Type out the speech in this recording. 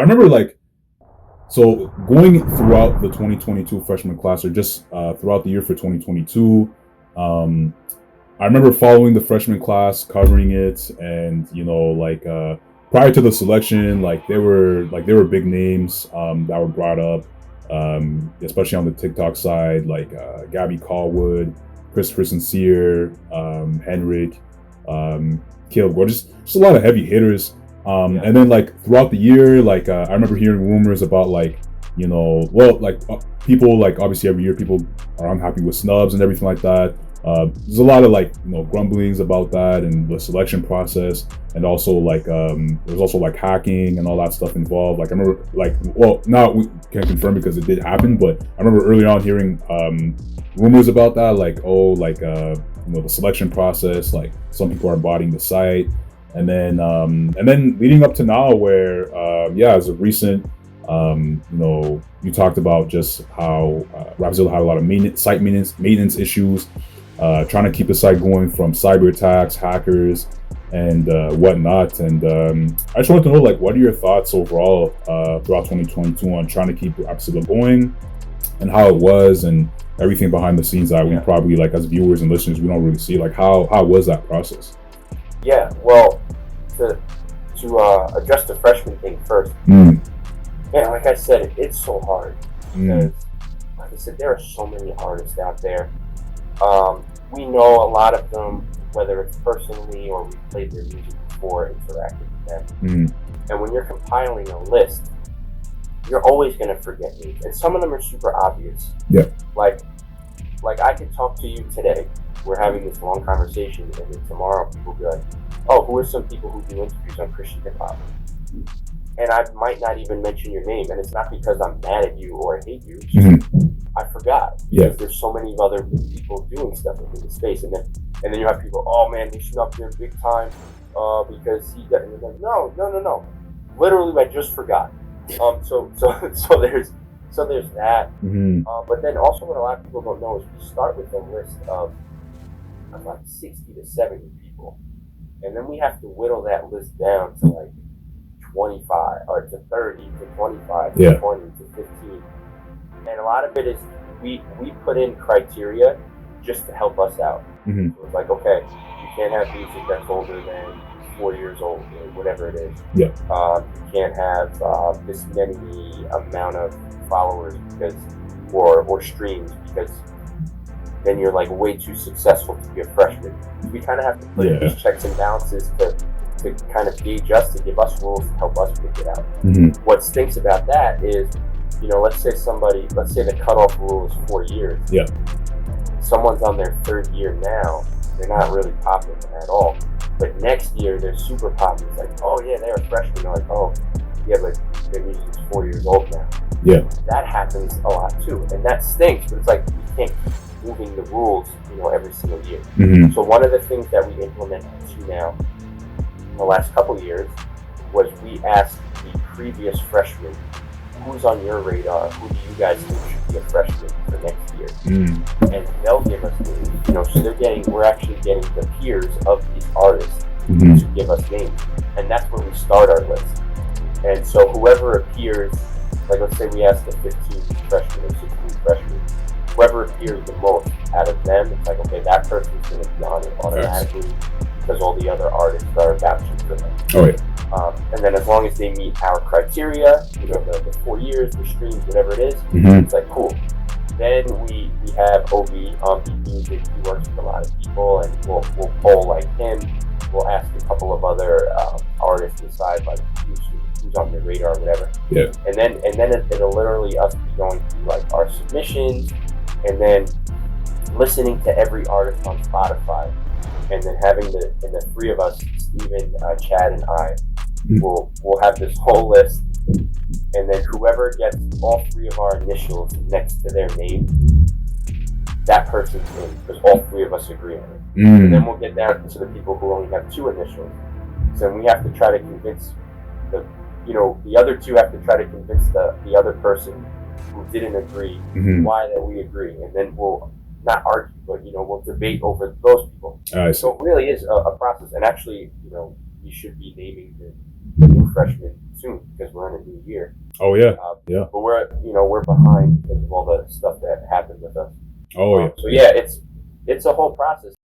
I remember like so going throughout the 2022 freshman class, or just throughout the year for 2022. I remember following the freshman class, covering it, and prior to the selection, there were big names that were brought up, especially on the TikTok side, like Gabby Callwood, Christopher Sincere, Henrik, Caleb Gore, just a lot of heavy hitters. And then like throughout the year, I remember hearing rumors about people, like obviously every year people are unhappy with snubs and everything like that. There's a lot of grumblings about that and the selection process, and also there's also like hacking and all that stuff involved. Like I remember now we can't confirm because it did happen, but I remember early on hearing rumors about that, the selection process, like some people are boting the site, and then leading up to now where as of recent, you talked about just how Rapzilla had a lot of site maintenance issues, trying to keep the site going from cyber attacks, hackers, and whatnot. And I just wanted to know, what are your thoughts overall throughout 2022 on trying to keep Rapzilla going, and how it was, and everything behind the scenes that we probably, as viewers and listeners, we don't really see. How was that process? Yeah, well, to address the freshman thing first. Yeah, like I said, it's so hard because, like I said, there are so many artists out there. We know a lot of them, whether it's personally or we played their music before, interacted with them. And when you're compiling a list, you're always going to forget names. And some of them are super obvious. Yeah. Like I could talk to you today. We're having this long conversation, and then tomorrow people will be like, oh, who are some people who do interviews on Christian hip hop? And I might not even mention your name, and it's not because I'm mad at you or I hate you. It's just I forgot because there's so many other people doing stuff in the space, and then you have people, oh man, they snuck in big time because he got. And they're like, no, literally I just forgot. So there's that. But then also what a lot of people don't know is we start with a list of about 60 to 70 people, and then we have to whittle that list down to 25 or to 30 to 25 to 20 to 15, and a lot of it is we put in criteria just to help us out. So it's like, okay, you can't have music that's older than 4 years old, or whatever it is. You can't have this many amount of followers or streams, because then you're way too successful to be a freshman. We kind of have to put in these checks and balances to kind of gauge us, to give us rules to help us pick it out. What stinks about that is, let's say the cutoff rule is 4 years. Someone's on their third year now, they're not really popping at all. But next year they're super popping. It's like, oh yeah, they're a freshman. They're like, oh yeah, but their music is 4 years old now. That happens a lot too, and that stinks. But it's like we can't keep moving the rules, every single year. So one of the things that we implemented to now in the last couple of years was we asked the previous freshmen, who's on your radar? Who do you guys think should be a freshman for next year? And they'll give us names. So we're actually getting the peers of these artists to give us names, and that's where we start our list. And so whoever appears, let's say we ask the 15 freshmen or 16 freshmen, whoever appears the most out of them, it's like, okay, that person's going to be on it automatically because all the other artists are vouching for them. And then as long as they meet our criteria, the 4 years, the streams, whatever it is, it's like, cool. Then we have OB on Beat Music. He works with a lot of people, and we'll poll like him. We'll ask a couple of other artists inside, who's on their radar or whatever. And then it'll literally us be going through our submissions, and then listening to every artist on Spotify, and then having the three of us, Steven, Chad, and I, we'll have this whole list, and then whoever gets all three of our initials next to their name, that person's in, because all three of us agree on it. And then we'll get down to the people who only have two initials. So we have to try to convince the other two have to try to convince the other person who didn't agree why that we agree, and then we'll not argue, but we'll debate over those people. So it really is a process, and actually, we should be naming the new freshmen soon because we're in a new year. Oh yeah, yeah. But we're behind because of all the stuff that happened with us. Oh yeah. So yeah, it's a whole process.